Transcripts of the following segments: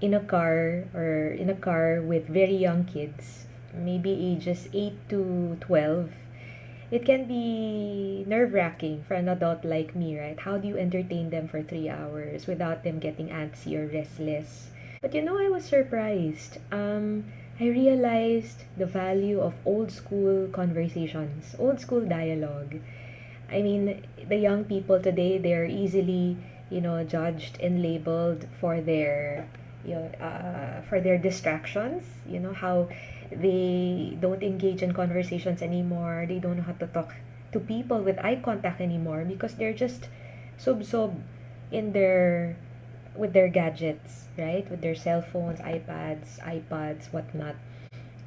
being in a car with very young kids, maybe ages 8 to 12, it can be nerve-wracking for an adult like me, right? How do you entertain them for 3 hours without them getting antsy or restless? But I was surprised. I realized the value of old school conversations, old school dialogue. I mean, the young people today, they're easily, judged and labeled for their distractions. How they don't engage in conversations anymore. They don't know how to talk to people with eye contact anymore because they're just sub in their with their gadgets, right? With their cell phones, iPads, whatnot.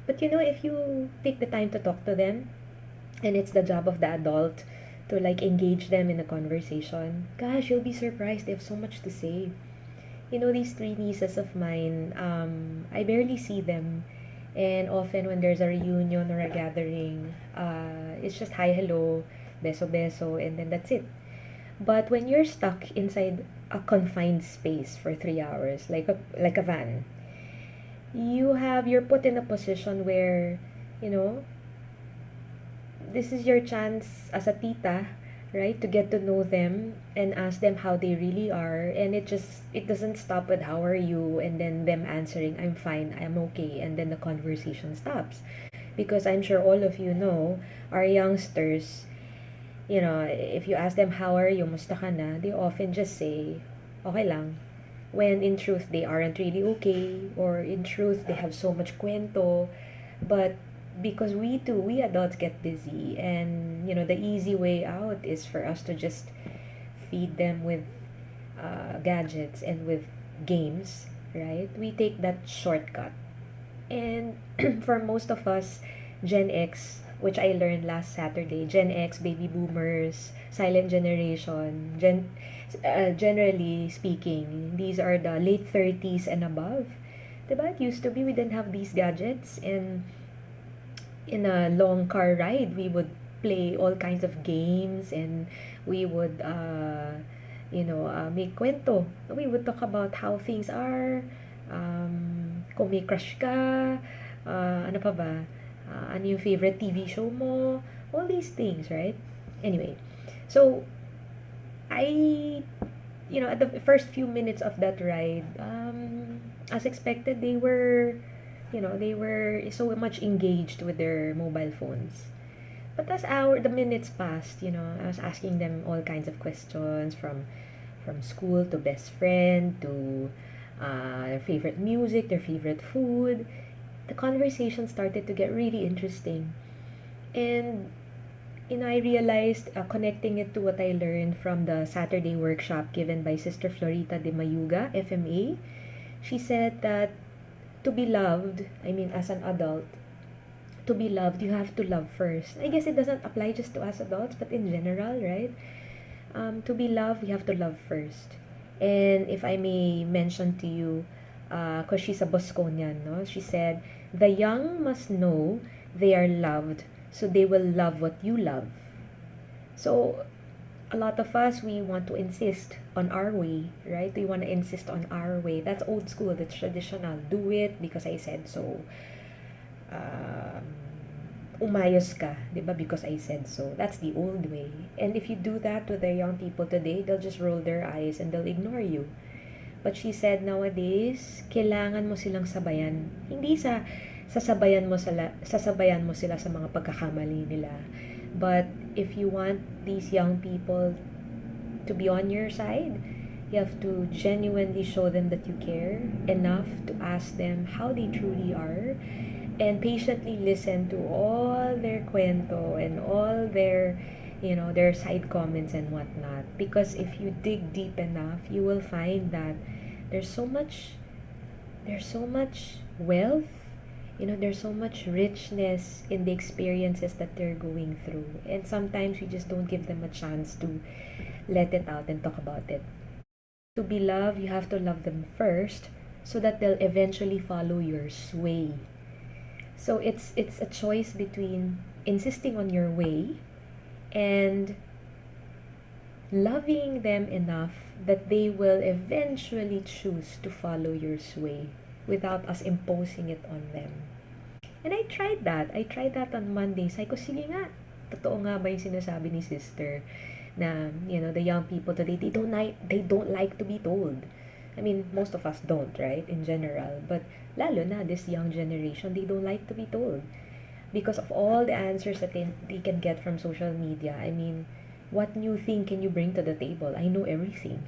But if you take the time to talk to them, and it's the job of the adult to like engage them in a conversation, gosh, you'll be surprised. They have so much to say. These three nieces of mine, I barely see them. And often when there's a reunion or a gathering, it's just hi, hello, beso, beso, and then that's it. But when you're stuck inside a confined space for 3 hours, like a van, you're put in a position where, you know, this is your chance as a tita, right, to get to know them and ask them how they really are. And it doesn't stop with how are you and then them answering I'm fine, I'm okay, and then the conversation stops. Because I'm sure all of you know our youngsters, if you ask them how are you, musta ka na, they often just say okay lang, when in truth they aren't really okay, or in truth they have so much cuento. But because we adults get busy, and the easy way out is for us to just feed them with gadgets and with games, right? We take that shortcut. And for most of us, Gen X, which I learned last Saturday, Gen X, baby boomers, silent generation, generally speaking, these are the late 30s and above. Diba? It used to be we didn't have these gadgets, and in a long car ride, we would play all kinds of games, and we would, make kwento. We would talk about how things are, kung may crush ka, ano pa ba, ano yung favorite TV show mo, all these things, right? Anyway, so I, at the first few minutes of that ride, as expected, they were so much engaged with their mobile phones. But as the minutes passed, I was asking them all kinds of questions, from school to best friend to their favorite music, their favorite food. The conversation started to get really interesting. And I realized, connecting it to what I learned from the Saturday workshop given by Sister Florita de Mayuga, FMA. She said that to be loved, I mean, as an adult, to be loved, you have to love first. I guess it doesn't apply just to us adults, but in general, right? To be loved, we have to love first. And if I may mention to you, because she's a Bosconian, no? She said, the young must know they are loved, so they will love what you love. So, a lot of us, we want to insist on our way, right? We want to insist on our way. That's old school, that's traditional. Do it because I said so. Umayos ka, di ba? Because I said so. That's the old way. And if you do that to the young people today, they'll just roll their eyes and they'll ignore you. But she said nowadays, kailangan mo silang sabayan. Hindi sasabayan mo sila sa mga pagkakamali nila. But if you want these young people to be on your side, you have to genuinely show them that you care enough to ask them how they truly are, and patiently listen to all their cuento and all their side comments and whatnot. Because if you dig deep enough, you will find that there's so much wealth, there's so much richness in the experiences that they're going through. And sometimes we just don't give them a chance to let it out and talk about it. To be loved, you have to love them first so that they'll eventually follow your sway. So it's a choice between insisting on your way and loving them enough that they will eventually choose to follow your sway without us imposing it on them. And I tried that. I tried that on Monday. Sabi ko, sige nga, totoo nga ba yung sinasabi ni sister na, the young people today, they don't like to be told. I mean, most of us don't, right? In general. But lalo na, this young generation, they don't like to be told. Because of all the answers that they can get from social media. I mean, what new thing can you bring to the table? I know everything,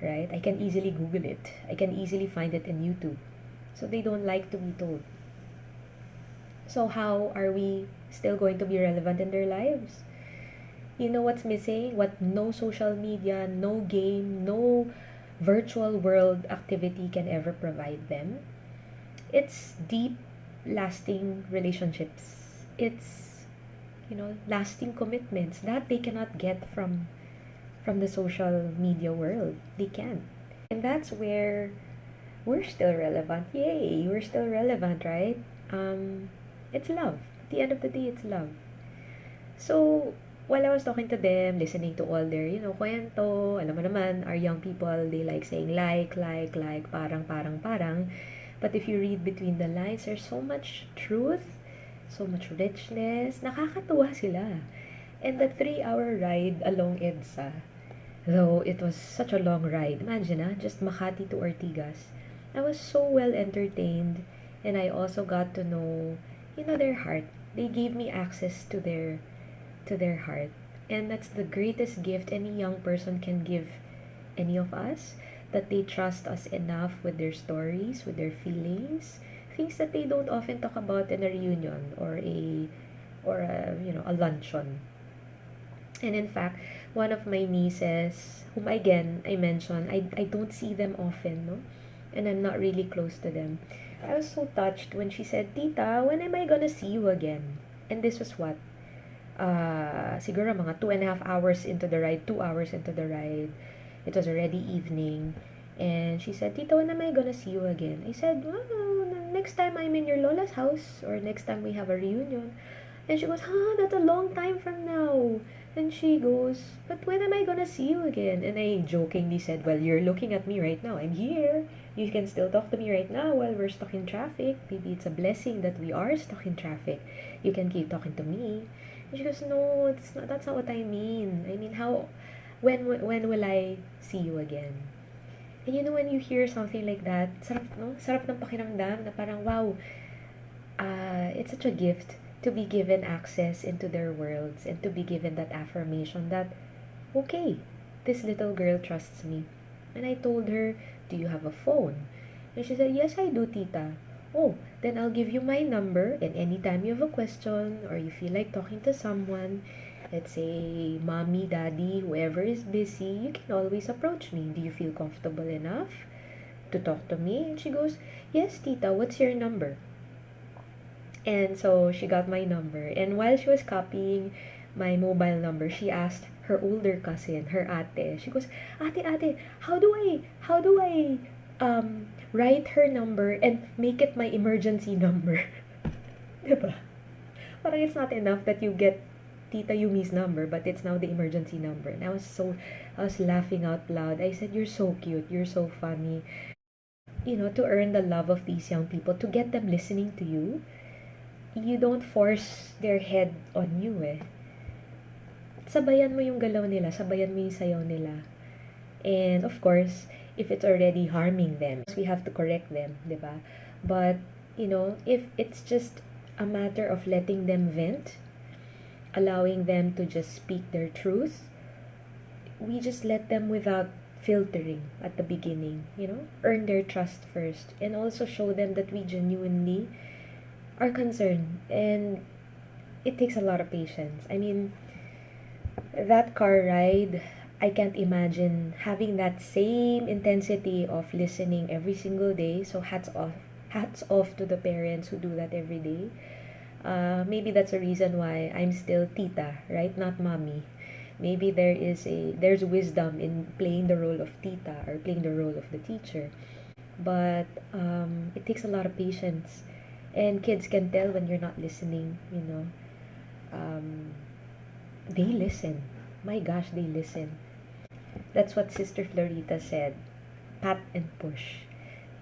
right? I can easily Google it. I can easily find it in YouTube. So they don't like to be told. So how are we still going to be relevant in their lives? You know what's missing? What no social media, no game, no virtual world activity can ever provide them? It's deep, lasting relationships. It's, lasting commitments that they cannot get from the social media world. They can't. And that's where we're still relevant. Yay, we're still relevant, right? It's love. At the end of the day, it's love. So, while I was talking to them, listening to all their, kwento, alam mo naman, our young people, they like saying like, parang. But if you read between the lines, there's so much truth, so much richness. Nakakatuwa sila. And the 3-hour ride along EDSA, though it was such a long ride, imagine just Makati to Ortigas. I was so well entertained, and I also got to know, their heart. They gave me access to their heart. And that's the greatest gift any young person can give any of us, that they trust us enough with their stories, with their feelings, things that they don't often talk about in a reunion or a luncheon. And in fact, one of my nieces, whom again I mentioned, I don't see them often, no? And I'm not really close to them. I was so touched when she said, Tita, when am I gonna see you again? And this was what? Siguro mga 2.5 hours into the ride, 2 hours into the ride. It was already evening. And she said, Tita, when am I gonna see you again? I said, well, next time I'm in your Lola's house, or next time we have a reunion. And she goes, that's a long time from now. And she goes, but when am I gonna see you again? And I jokingly said, well, you're looking at me right now. I'm here. You can still talk to me right now while we're stuck in traffic. Maybe it's a blessing that we are stuck in traffic. You can keep talking to me. And she goes, no, it's not. That's not what I mean. I mean, when will I see you again? And when you hear something like that, sarap, no? Sarap ng pakiramdam na parang, wow, it's such a gift to be given access into their worlds and to be given that affirmation that, okay, this little girl trusts me. And I told her, do you have a phone? And she said, yes, I do, Tita. Oh, then I'll give you my number, and anytime you have a question or you feel like talking to someone, let's say mommy, daddy, whoever is busy, you can always approach me. Do you feel comfortable enough to talk to me? And she goes, yes, Tita, what's your number? And so she got my number. And while she was copying my mobile number, she asked her older cousin, her ate. She goes, ate, how do I write her number and make it my emergency number? Diba? Parang it's not enough that you get Tita Yumi's number, but it's now the emergency number. And I was laughing out loud. I said, you're so cute, you're so funny. To earn the love of these young people, to get them listening to you, you don't force their head on you Sabayan mo yung galaw nila, sabayan mo yung sayaw nila. And of course, if it's already harming them, we have to correct them, diba? But, if it's just a matter of letting them vent, allowing them to just speak their truth, we just let them without filtering at the beginning, earn their trust first, and also show them that we genuinely are concerned. And it takes a lot of patience. I mean, that car ride, I can't imagine having that same intensity of listening every single day. So hats off to the parents who do that every day. Maybe that's a reason why I'm still tita, right? Not mommy. Maybe there's wisdom in playing the role of tita or playing the role of the teacher. But it takes a lot of patience. And kids can tell when you're not listening, They listen. My gosh, they listen. That's what Sister Florita said. Pat and push.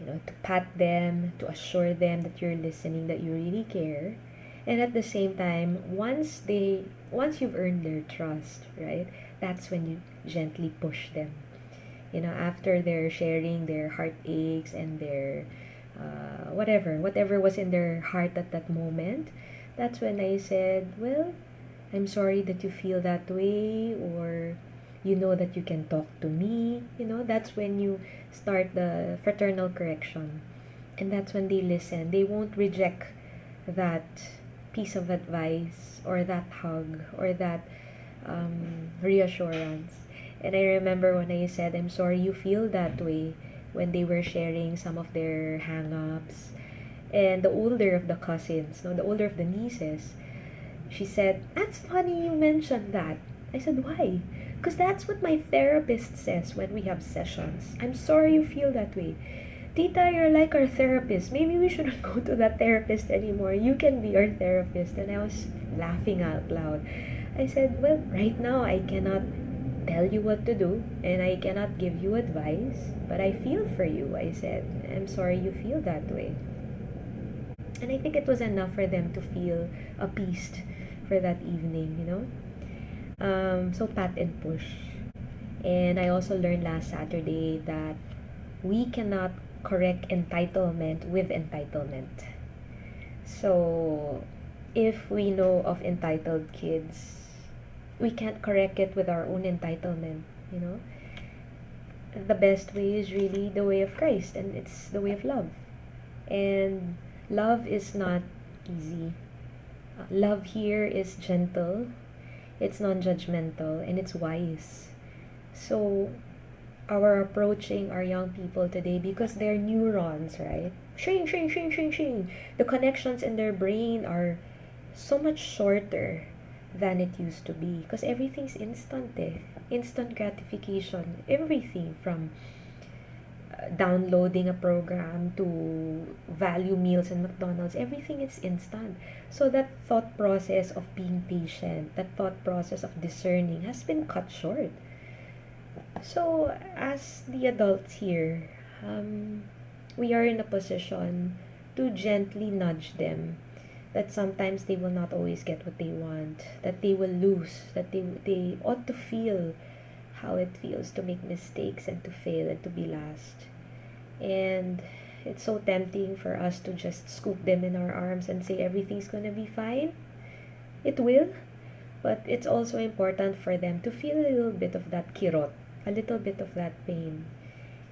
To pat them, to assure them that you're listening, that you really care. And at the same time, once you've earned their trust, right? That's when you gently push them. After they're sharing their heartaches and their whatever was in their heart at that moment, that's when I said, well, I'm sorry that you feel that way, or that you can talk to me. That's when you start the fraternal correction. And that's when they listen. They won't reject that piece of advice or that hug or that reassurance. And I remember when I said, I'm sorry you feel that way, when they were sharing some of their hang-ups. And the older of the cousins, no, the older of the nieces, she said, that's funny you mentioned that. I said, why? Because that's what my therapist says when we have sessions. I'm sorry you feel that way. Tita, you're like our therapist. Maybe we shouldn't go to that therapist anymore. You can be our therapist. And I was laughing out loud. I said, well, right now I cannot tell you what to do and I cannot give you advice, but I feel for you. I said, I'm sorry you feel that way. And I think it was enough for them to feel appeased for that evening. So pat and push. And I also learned last Saturday that we cannot correct entitlement with entitlement. So if we know of entitled kids, we can't correct it with our own entitlement. The best way is really the way of Christ, and it's the way of love. And love is not easy. Love here is gentle, it's non-judgmental, and it's wise. So our approaching our young people today, because their neurons, right? Shing, shing, shing, shing, shing. The connections in their brain are so much shorter than it used to be, because everything's instant, instant gratification. Everything from downloading a program to value meals in McDonald's, everything is instant. So that thought process of being patient, that thought process of discerning has been cut short. So as the adults here, we are in a position to gently nudge them that sometimes they will not always get what they want, that they will lose, that they ought to feel how it feels to make mistakes and to fail and to be last. And it's so tempting for us to just scoop them in our arms and say everything's gonna be fine. It will, but it's also important for them to feel a little bit of that kirot, a little bit of that pain,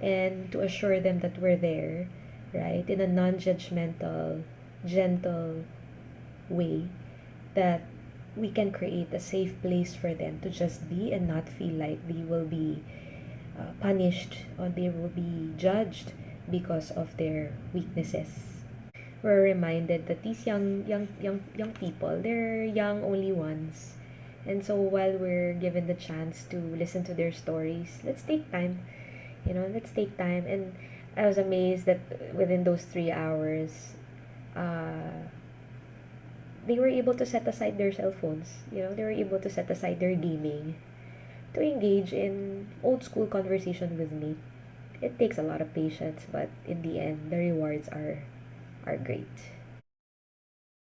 and to assure them that we're there, right, in a non-judgmental, gentle way, that we can create a safe place for them to just be and not feel like they will be punished or they will be judged because of their weaknesses. We're reminded that these young people, they're young only once. And so while we're given the chance to listen to their stories, let's take time. Let's take time. And I was amazed that within those 3 hours, they were able to set aside their cell phones. They were able to set aside their gaming to engage in old school conversation with me. It takes a lot of patience, but in the end, the rewards are great.